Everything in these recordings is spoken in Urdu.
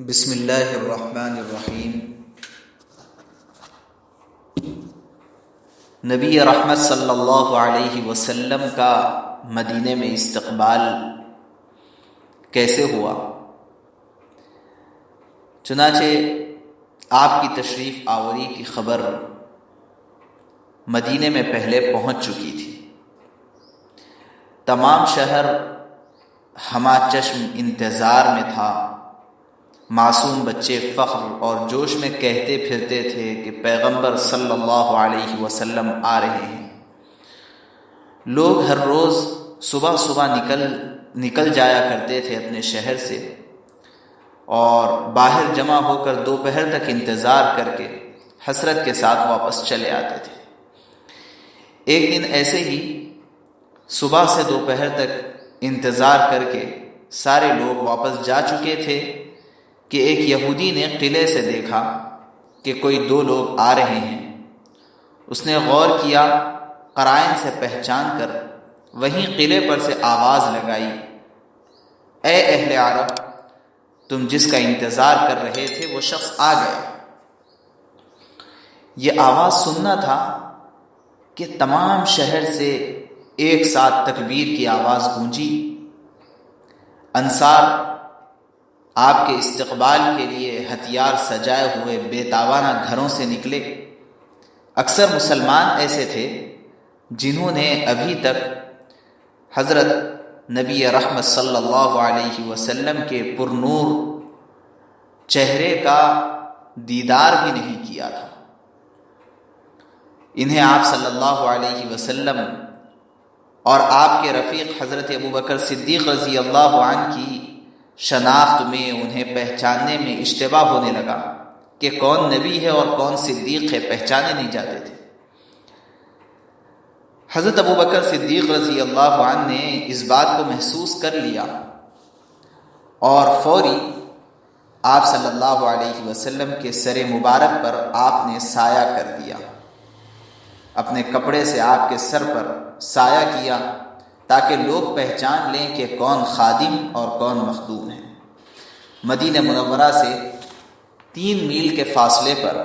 بسم اللہ الرحمن الرحیم۔ نبی رحمت صلی اللہ علیہ وسلم کا مدینے میں استقبال کیسے ہوا؟ چنانچہ آپ کی تشریف آوری کی خبر مدینے میں پہلے پہنچ چکی تھی۔ تمام شہر ہمہ چشم انتظار میں تھا۔ معصوم بچے فخر اور جوش میں کہتے پھرتے تھے کہ پیغمبر صلی اللہ علیہ وسلم آ رہے ہیں۔ لوگ ہر روز صبح صبح نکل جایا کرتے تھے اپنے شہر سے، اور باہر جمع ہو کر دوپہر تک انتظار کر کے حسرت کے ساتھ واپس چلے آتے تھے۔ ایک دن ایسے ہی صبح سے دوپہر تک انتظار کر کے سارے لوگ واپس جا چکے تھے کہ ایک یہودی نے قلعے سے دیکھا کہ کوئی دو لوگ آ رہے ہیں۔ اس نے غور کیا، قرائن سے پہچان کر وہیں قلعے پر سے آواز لگائی، اے اہل عرب، تم جس کا انتظار کر رہے تھے وہ شخص آ گیا۔ یہ آواز سننا تھا کہ تمام شہر سے ایک ساتھ تکبیر کی آواز گونجی۔ انصار آپ کے استقبال کے لیے ہتھیار سجائے ہوئے بے تاوانہ گھروں سے نکلے۔ اکثر مسلمان ایسے تھے جنہوں نے ابھی تک حضرت نبی رحمت صلی اللہ علیہ وسلم کے پرنور چہرے کا دیدار بھی نہیں کیا تھا۔ انہیں آپ صلی اللہ علیہ وسلم اور آپ کے رفیق حضرت ابوبکر صدیق رضی اللہ عنہ کی شناخت میں، انہیں پہچاننے میں اشتباہ ہونے لگا کہ کون نبی ہے اور کون صدیق ہے، پہچانے نہیں جاتے تھے۔ حضرت ابوبکر صدیق رضی اللہ عنہ نے اس بات کو محسوس کر لیا اور فوری آپ صلی اللہ علیہ وسلم کے سر مبارک پر آپ نے سایہ کر دیا، اپنے کپڑے سے آپ کے سر پر سایہ کیا تاکہ لوگ پہچان لیں کہ کون خادم اور کون مخدوم ہے۔ مدینہ منورہ سے 3 میل کے فاصلے پر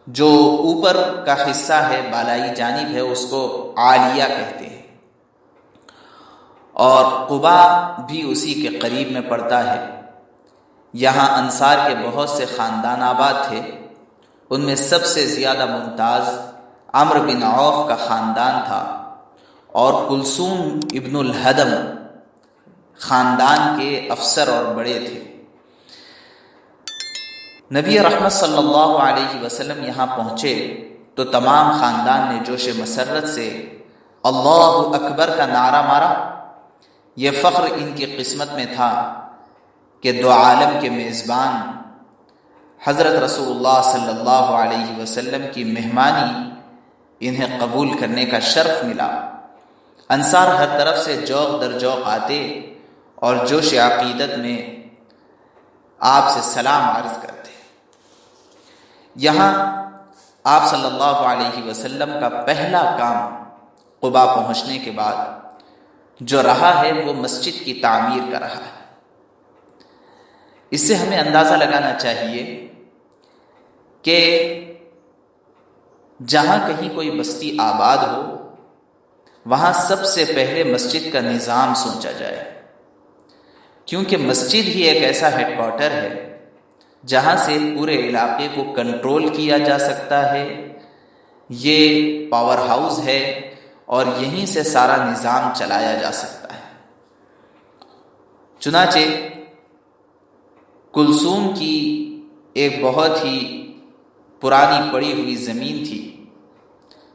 جو اوپر کا حصہ ہے، بالائی جانب ہے، اس کو عالیہ کہتے ہیں، اور قبا بھی اسی کے قریب میں پڑتا ہے۔ یہاں انصار کے بہت سے خاندان آباد تھے۔ ان میں سب سے زیادہ ممتاز عمرو بن عوف کا خاندان تھا، اور کلثوم ابن الہدم خاندان کے افسر اور بڑے تھے۔ نبی رحمت صلی اللہ علیہ وسلم یہاں پہنچے تو تمام خاندان نے جوش مسرت سے اللہ اکبر کا نعرہ مارا۔ یہ فخر ان کی قسمت میں تھا کہ دو عالم کے میزبان حضرت رسول اللہ صلی اللہ علیہ وسلم کی مہمانی انہیں قبول کرنے کا شرف ملا۔ انصار ہر طرف سے جوق در جوق آتے اور جوش عقیدت میں آپ سے سلام عرض کرتے۔ یہاں آپ صلی اللہ علیہ وسلم کا پہلا کام قباء پہنچنے کے بعد جو رہا ہے وہ مسجد کی تعمیر کا رہا ہے۔ اس سے ہمیں اندازہ لگانا چاہیے کہ جہاں کہیں کوئی بستی آباد ہو، وہاں سب سے پہلے مسجد کا نظام سوچا جائے، کیونکہ مسجد ہی ایک ایسا ہیڈ کوارٹر ہے جہاں سے پورے علاقے کو کنٹرول کیا جا سکتا ہے۔ یہ پاور ہاؤس ہے اور یہیں سے سارا نظام چلایا جا سکتا ہے۔ چنانچہ کلثوم کی ایک بہت ہی پرانی پڑی ہوئی زمین تھی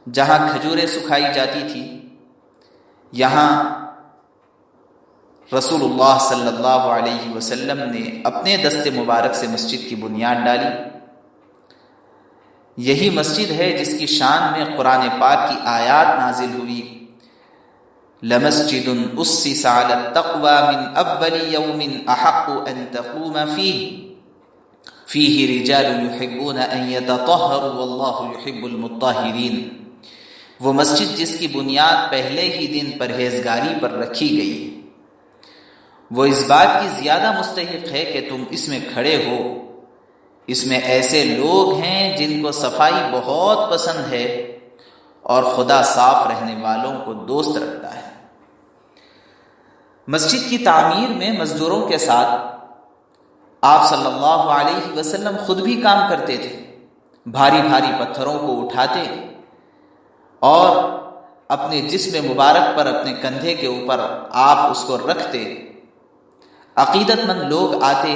جہاں کھجوریں سکھائی جاتی تھی۔ یہاں رسول اللہ صلی اللہ علیہ وسلم نے اپنے دست مبارک سے مسجد کی بنیاد ڈالی۔ یہی مسجد ہے جس کی شان میں قرآن پاک کی آیات نازل ہوئی، لَمَسْجِدٌ أُسِّسَ عَلَى التَّقْوَى مِنْ أَوَّلِ يَوْمٍ أَحَقُّ أَن تَقُومَ فِيهِ رِجَالٌ يُحِبُّونَ أَن يَتَطَهَّرُوا وَاللَّهُ يُحِبُّ الْمُطَّهِّرِينَ۔ وہ مسجد جس کی بنیاد پہلے ہی دن پرہیزگاری پر رکھی گئی، وہ اس بات کی زیادہ مستحق ہے کہ تم اس میں کھڑے ہو۔ اس میں ایسے لوگ ہیں جن کو صفائی بہت پسند ہے اور خدا صاف رہنے والوں کو دوست رکھتا ہے۔ مسجد کی تعمیر میں مزدوروں کے ساتھ آپ صلی اللہ علیہ وسلم خود بھی کام کرتے تھے۔ بھاری بھاری پتھروں کو اٹھاتے اور اپنے جسم مبارک پر اپنے کندھے کے اوپر آپ اس کو رکھتے۔ عقیدت مند لوگ آتے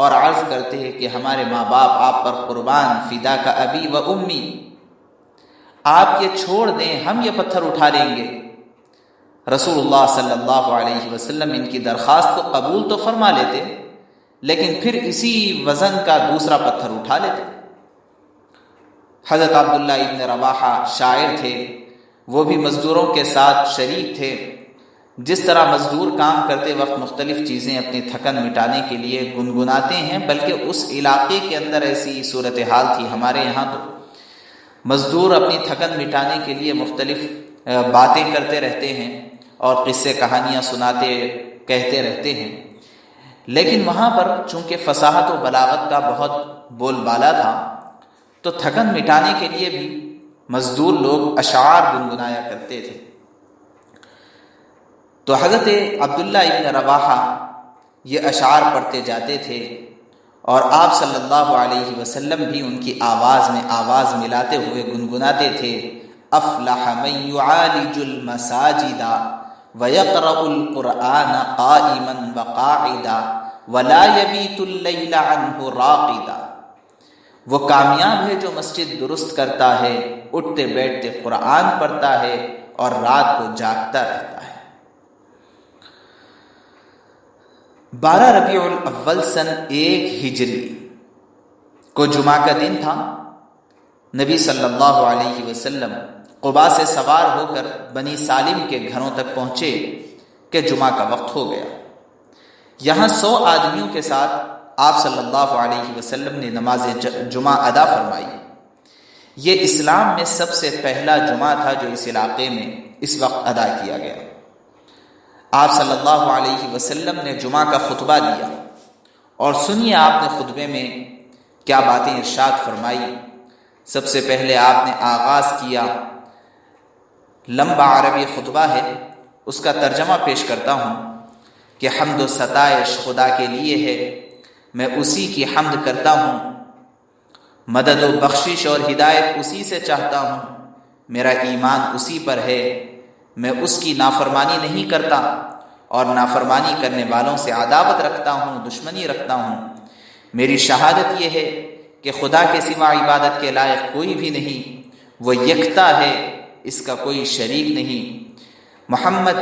اور عرض کرتے کہ ہمارے ماں باپ آپ پر قربان، فدا کا ابی و امی، آپ یہ چھوڑ دیں، ہم یہ پتھر اٹھا لیں گے۔ رسول اللہ صلی اللہ علیہ وسلم ان کی درخواست کو قبول تو فرما لیتے، لیکن پھر اسی وزن کا دوسرا پتھر اٹھا لیتے۔ حضرت عبداللہ ابن رواحہ شاعر تھے، وہ بھی مزدوروں کے ساتھ شریک تھے۔ جس طرح مزدور کام کرتے وقت مختلف چیزیں اپنی تھکن مٹانے کے لیے گنگناتے ہیں، بلکہ اس علاقے کے اندر ایسی صورتحال تھی۔ ہمارے یہاں تو مزدور اپنی تھکن مٹانے کے لیے مختلف باتیں کرتے رہتے ہیں اور قصے کہانیاں سناتے کہتے رہتے ہیں، لیکن وہاں پر چونکہ فصاحت و بلاغت کا بہت بول بالا تھا، تو تھکن مٹانے کے لیے بھی مزدور لوگ اشعار گنگنایا کرتے تھے۔ تو حضرت عبداللہ ابن رواحہ یہ اشعار پڑھتے جاتے تھے اور آپ صلی اللہ علیہ وسلم بھی ان کی آواز میں آواز ملاتے ہوئے گنگناتے تھے۔ افلح من يعالج المساجد ويقرأ القرآن قائما وقاعدا ولا يبيت الليل عنه راقدا۔ وہ کامیاب ہے جو مسجد درست کرتا ہے، اٹھتے بیٹھتے قرآن پڑھتا ہے اور رات کو جاگتا رہتا ہے۔ 12 ربیع الاول سن 1 ہجری کو جمعہ کا دن تھا۔ نبی صلی اللہ علیہ وسلم قباء سے سوار ہو کر بنی سالم کے گھروں تک پہنچے کہ جمعہ کا وقت ہو گیا۔ یہاں 100 آدمیوں کے ساتھ آپ صلی اللہ علیہ وسلم نے نماز جمعہ ادا فرمائی۔ یہ اسلام میں سب سے پہلا جمعہ تھا جو اس علاقے میں اس وقت ادا کیا گیا۔ آپ صلی اللہ علیہ وسلم نے جمعہ کا خطبہ دیا، اور سنیے آپ نے خطبے میں کیا باتیں ارشاد فرمائی۔ سب سے پہلے آپ نے آغاز کیا، لمبا عربی خطبہ ہے، اس کا ترجمہ پیش کرتا ہوں کہ حمد و ستائش خدا کے لیے ہے، میں اسی کی حمد کرتا ہوں، مدد و بخشش اور ہدایت اسی سے چاہتا ہوں، میرا ایمان اسی پر ہے، میں اس کی نافرمانی نہیں کرتا اور نافرمانی کرنے والوں سے عداوت رکھتا ہوں، دشمنی رکھتا ہوں۔ میری شہادت یہ ہے کہ خدا کے سوا عبادت کے لائق کوئی بھی نہیں، وہ یکتا ہے، اس کا کوئی شریک نہیں۔ محمد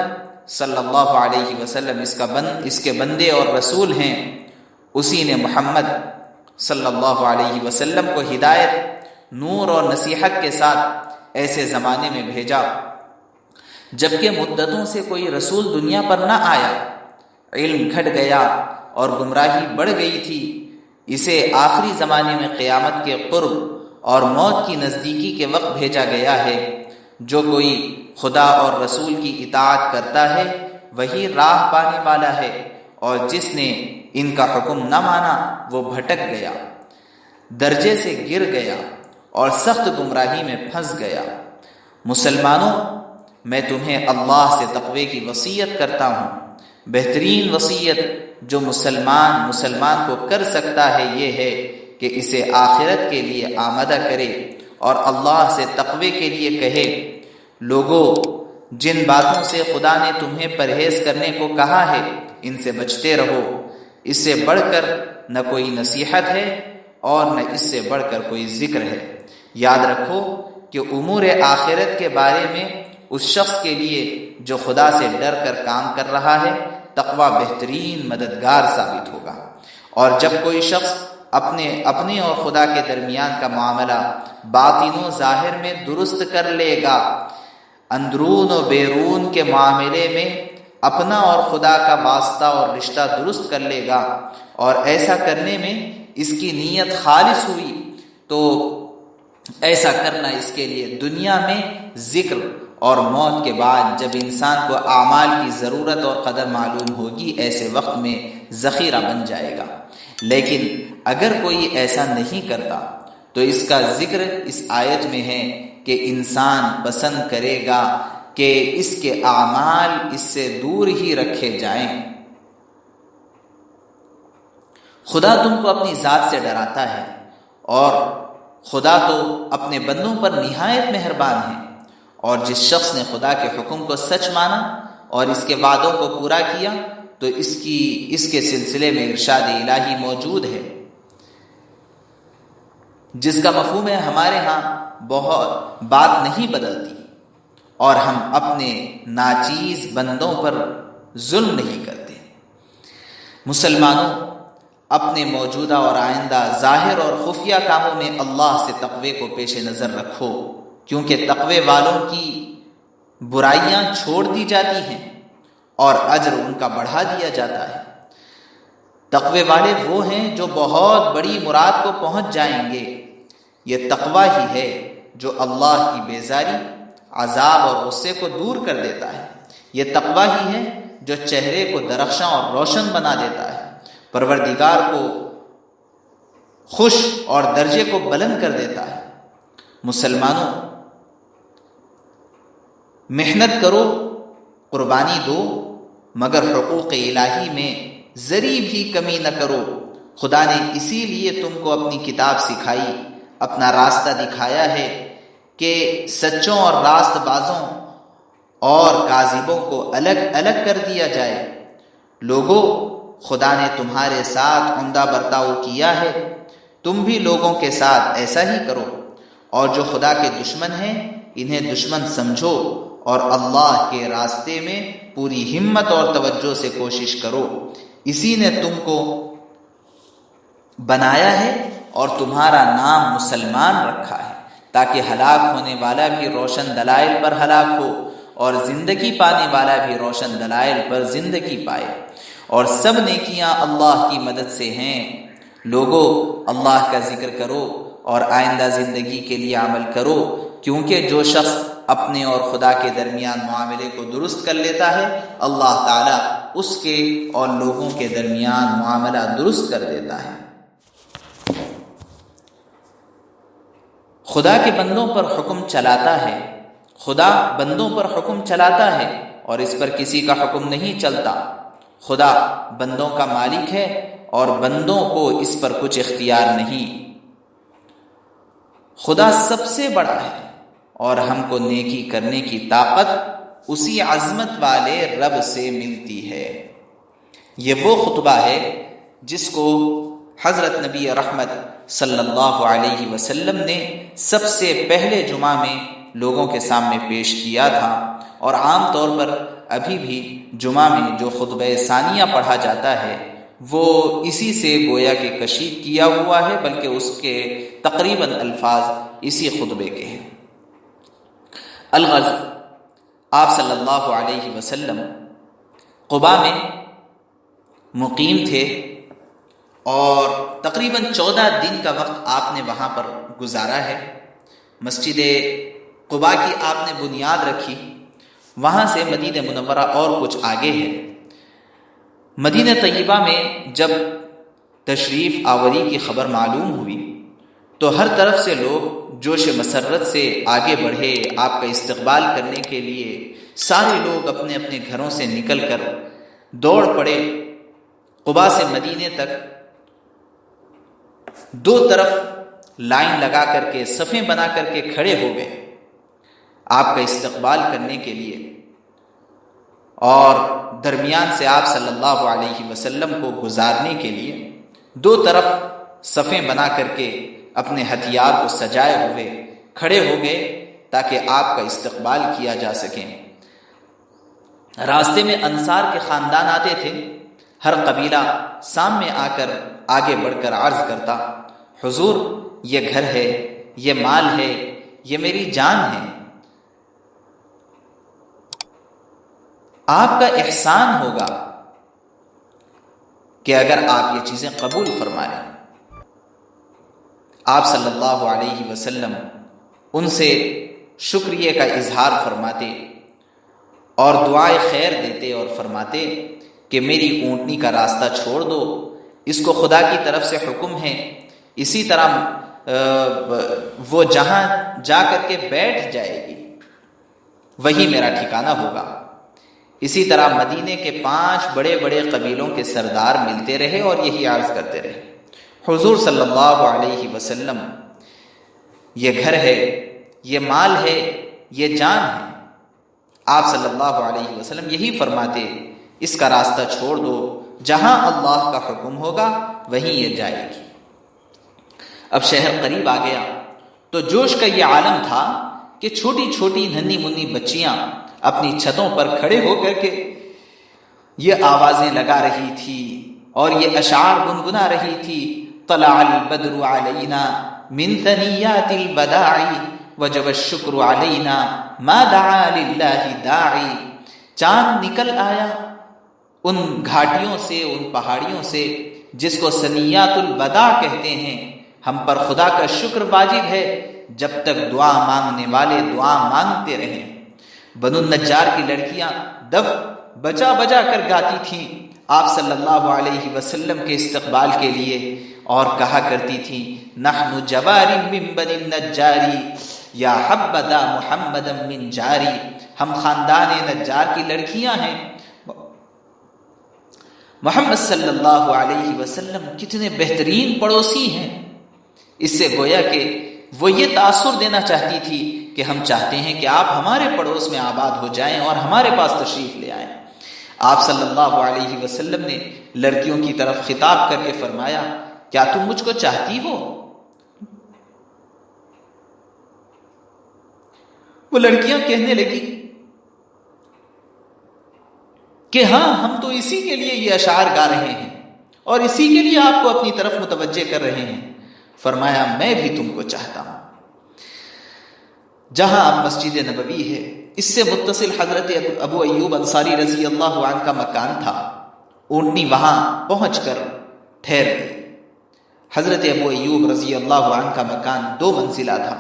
صلی اللہ علیہ وسلم اس کے بندے اور رسول ہیں۔ اسی نے محمد صلی اللہ علیہ وسلم کو ہدایت، نور اور نصیحت کے ساتھ ایسے زمانے میں بھیجا جبکہ مدتوں سے کوئی رسول دنیا پر نہ آیا، علم گھٹ گیا اور گمراہی بڑھ گئی تھی۔ اسے آخری زمانے میں قیامت کے قرب اور موت کی نزدیکی کے وقت بھیجا گیا ہے۔ جو کوئی خدا اور رسول کی اطاعت کرتا ہے وہی راہ پانے والا ہے، اور جس نے ان کا حکم نہ مانا وہ بھٹک گیا، درجے سے گر گیا اور سخت گمراہی میں پھنس گیا۔ مسلمانوں، میں تمہیں اللہ سے تقوی کی وصیت کرتا ہوں۔ بہترین وصیت جو مسلمان کو کر سکتا ہے یہ ہے کہ اسے آخرت کے لیے آمادہ کرے اور اللہ سے تقوی کے لیے کہے، لوگو جن باتوں سے خدا نے تمہیں پرہیز کرنے کو کہا ہے ان سے بچتے رہو، اس سے بڑھ کر نہ کوئی نصیحت ہے اور نہ اس سے بڑھ کر کوئی ذکر ہے۔ یاد رکھو کہ امور آخرت کے بارے میں اس شخص کے لیے جو خدا سے ڈر کر کام کر رہا ہے تقوی بہترین مددگار ثابت ہوگا۔ اور جب کوئی شخص اپنے اور خدا کے درمیان کا معاملہ باطن و ظاہر میں درست کر لے گا، اندرون و بیرون کے معاملے میں اپنا اور خدا کا واسطہ اور رشتہ درست کر لے گا، اور ایسا کرنے میں اس کی نیت خالص ہوئی تو ایسا کرنا اس کے لیے دنیا میں ذکر اور موت کے بعد جب انسان کو اعمال کی ضرورت اور قدر معلوم ہوگی، ایسے وقت میں ذخیرہ بن جائے گا۔ لیکن اگر کوئی ایسا نہیں کرتا تو اس کا ذکر اس آیت میں ہے کہ انسان پسند کرے گا کہ اس کے اعمال اس سے دور ہی رکھے جائیں۔ خدا تم کو اپنی ذات سے ڈراتا ہے، اور خدا تو اپنے بندوں پر نہایت مہربان ہے، اور جس شخص نے خدا کے حکم کو سچ مانا اور اس کے وعدوں کو پورا کیا تو اس کے سلسلے میں ارشاد الہی موجود ہے، جس کا مفہوم ہے ہمارے ہاں بہت بات نہیں بدلتی، اور ہم اپنے ناچیز بندوں پر ظلم نہیں کرتے۔ مسلمانوں، اپنے موجودہ اور آئندہ ظاہر اور خفیہ کاموں میں اللہ سے تقوی کو پیش نظر رکھو، کیونکہ تقوی والوں کی برائیاں چھوڑ دی جاتی ہیں اور اجر ان کا بڑھا دیا جاتا ہے۔ تقوی والے وہ ہیں جو بہت بڑی مراد کو پہنچ جائیں گے۔ یہ تقوی ہی ہے جو اللہ کی بیزاری، عذاب اور غصے کو دور کر دیتا ہے۔ یہ تقوی ہی ہے جو چہرے کو درخشاں اور روشن بنا دیتا ہے، پروردگار کو خوش اور درجے کو بلند کر دیتا ہے۔ مسلمانوں، محنت کرو، قربانی دو، مگر حقوق الہی میں ذری بھی کمی نہ کرو۔ خدا نے اسی لیے تم کو اپنی کتاب سکھائی، اپنا راستہ دکھایا ہے کہ سچوں اور راست بازوں اور کاذبوں کو الگ الگ کر دیا جائے۔ لوگوں، خدا نے تمہارے ساتھ عمدہ برتاؤ کیا ہے، تم بھی لوگوں کے ساتھ ایسا ہی کرو، اور جو خدا کے دشمن ہیں انہیں دشمن سمجھو، اور اللہ کے راستے میں پوری ہمت اور توجہ سے کوشش کرو۔ اسی نے تم کو بنایا ہے اور تمہارا نام مسلمان رکھا ہے، تاکہ ہلاک ہونے والا بھی روشن دلائل پر ہلاک ہو اور زندگی پانے والا بھی روشن دلائل پر زندگی پائے، اور سب نیکیاں اللہ کی مدد سے ہیں۔ لوگوں، اللہ کا ذکر کرو اور آئندہ زندگی کے لیے عمل کرو، کیونکہ جو شخص اپنے اور خدا کے درمیان معاملے کو درست کر لیتا ہے، اللہ تعالیٰ اس کے اور لوگوں کے درمیان معاملہ درست کر دیتا ہے۔ خدا کے بندوں پر حکم چلاتا ہے، خدا بندوں پر حکم چلاتا ہے اور اس پر کسی کا حکم نہیں چلتا۔ خدا بندوں کا مالک ہے اور بندوں کو اس پر کچھ اختیار نہیں۔ خدا سب سے بڑا ہے اور ہم کو نیکی کرنے کی طاقت اسی عظمت والے رب سے ملتی ہے۔ یہ وہ خطبہ ہے جس کو حضرت نبی رحمت صلی اللہ علیہ وسلم نے سب سے پہلے جمعہ میں لوگوں کے سامنے پیش کیا تھا، اور عام طور پر ابھی بھی جمعہ میں جو خطبہ ثانیہ پڑھا جاتا ہے وہ اسی سے گویا کہ کشید کیا ہوا ہے، بلکہ اس کے تقریباً الفاظ اسی خطبے کے ہیں۔ الغرض، آپ صلی اللہ علیہ وسلم قباء میں مقیم تھے اور تقریباً 14 دن کا وقت آپ نے وہاں پر گزارا ہے۔ مسجد قباء کی آپ نے بنیاد رکھی، وہاں سے مدینہ منورہ اور کچھ آگے ہے۔ مدینہ طیبہ میں جب تشریف آوری کی خبر معلوم ہوئی تو ہر طرف سے لوگ جوش مسرت سے آگے بڑھے، آپ کا استقبال کرنے کے لیے سارے لوگ اپنے اپنے گھروں سے نکل کر دوڑ پڑے۔ قباء سے مدینے تک دو طرف لائن لگا کر کے، صفیں بنا کر کے کھڑے ہو گئے آپ کا استقبال کرنے کے لیے، اور درمیان سے آپ صلی اللہ علیہ وسلم کو گزارنے کے لیے دو طرف صفیں بنا کر کے اپنے ہتھیار کو سجائے ہوئے کھڑے ہو گئے تاکہ آپ کا استقبال کیا جا سکے۔ راستے میں انصار کے خاندان آتے تھے، ہر قبیلہ سامنے آ کر آگے بڑھ کر عرض کرتا، حضور یہ گھر ہے، یہ مال ہے، یہ میری جان ہے، آپ کا احسان ہوگا کہ اگر آپ یہ چیزیں قبول فرما لیں۔ آپ صلی اللہ علیہ وسلم ان سے شکریہ کا اظہار فرماتے اور دعائے خیر دیتے اور فرماتے کہ میری اونٹنی کا راستہ چھوڑ دو، اس کو خدا کی طرف سے حکم ہے، اسی طرح وہ جہاں جا کر کے بیٹھ جائے گی وہی میرا ٹھکانہ ہوگا۔ اسی طرح مدینے کے 5 بڑے بڑے قبیلوں کے سردار ملتے رہے اور یہی عرض کرتے رہے، حضور صلی اللہ علیہ وسلم یہ گھر ہے، یہ مال ہے، یہ جان ہے۔ آپ صلی اللہ علیہ وسلم یہی فرماتے، اس کا راستہ چھوڑ دو، جہاں اللہ کا حکم ہوگا وہیں یہ جائے گی۔ اب شہر قریب آ گیا تو جوش کا یہ عالم تھا کہ چھوٹی چھوٹی ننھی منھی بچیاں اپنی چھتوں پر کھڑے ہو کر کے یہ آوازیں لگا رہی تھی اور یہ اشعار گنگنا رہی تھی، طلع البدر علینا من ثنیات الوداع وجب الشکر علینا ما دعا للہ داعی۔ چاند نکل آیا ان گھاٹیوں سے، ان پہاڑیوں سے جس کو ثنیات الوداع کہتے ہیں۔ ہم پر خدا کا شکر واجب ہے جب تک دعا مانگنے والے دعا مانگتے رہیں۔ بنو النجار کی لڑکیاں دف بجا بجا کر گاتی تھیں آپ صلی اللہ علیہ وسلم کے استقبال کے لیے، اور کہا کرتی تھیں، نحن جواری من بنی النجاری یا حبذا محمدا من جاری۔ ہم خاندان نجار کی لڑکیاں ہیں، محمد صلی اللہ علیہ وسلم کتنے بہترین پڑوسی ہیں۔ اس سے گویا کہ وہ یہ تاثر دینا چاہتی تھی کہ ہم چاہتے ہیں کہ آپ ہمارے پڑوس میں آباد ہو جائیں اور ہمارے پاس تشریف لے آئیں۔ آپ صلی اللہ علیہ وسلم نے لڑکیوں کی طرف خطاب کر کے فرمایا، کیا تم مجھ کو چاہتی ہو؟ وہ لڑکیاں کہنے لگی کہ ہاں، ہم تو اسی کے لیے یہ اشعار گا رہے ہیں اور اسی کے لیے آپ کو اپنی طرف متوجہ کر رہے ہیں۔ فرمایا، میں بھی تم کو چاہتا ہوں۔ جہاں اب مسجد نبوی ہے، اس سے متصل حضرت ابو ایوب انصاری رضی اللہ عنہ کا مکان تھا۔ اونٹنی وہاں پہنچ کر ٹھہر گئی۔ حضرت ابو ایوب رضی اللہ عنہ کا مکان 2 منزلہ تھا۔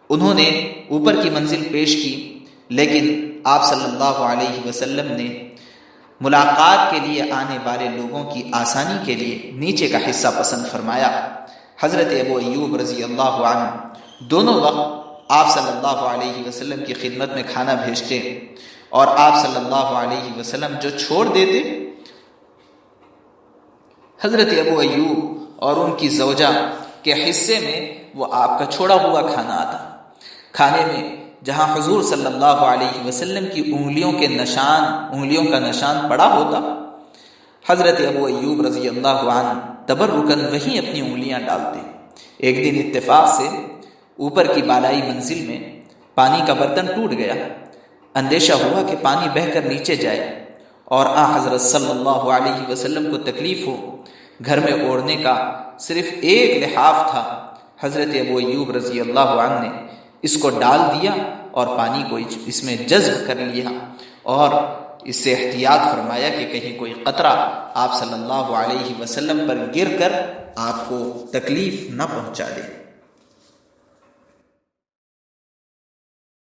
انہوں نے اوپر کی منزل پیش کی، لیکن آپ صلی اللہ علیہ وسلم نے ملاقات کے لیے آنے والے لوگوں کی آسانی کے لیے نیچے کا حصہ پسند فرمایا۔ حضرت ابو ایوب رضی اللہ عنہ دونوں وقت آپ صلی اللہ علیہ وسلم کی خدمت میں کھانا بھیجتے اور آپ صلی اللہ علیہ وسلم جو چھوڑ دیتے، حضرت ابو ایوب اور ان کی زوجہ کے حصے میں وہ آپ کا چھوڑا ہوا کھانا آتا۔ کھانے میں جہاں حضور صلی اللہ علیہ وسلم کی انگلیوں کا نشان پڑا ہوتا، حضرت ابو ایوب رضی اللہ عنہ تبرکن وہیں اپنی انگلیاں ڈالتے۔ ایک دن اتفاق سے اوپر کی بالائی منزل میں پانی کا برتن ٹوٹ گیا۔ اندیشہ ہوا کہ پانی بہہ کر نیچے جائے اور حضرت صلی اللہ علیہ وسلم کو تکلیف ہو۔ گھر میں اوڑھنے کا صرف ایک لحاف تھا۔ حضرت ابو ایوب رضی اللہ عنہ نے اس کو ڈال دیا اور پانی کو اس میں جذب کر لیا اور اس سے احتیاط فرمایا کہ کہیں کوئی قطرہ آپ صلی اللہ علیہ وسلم پر گر کر آپ کو تکلیف نہ پہنچا دے۔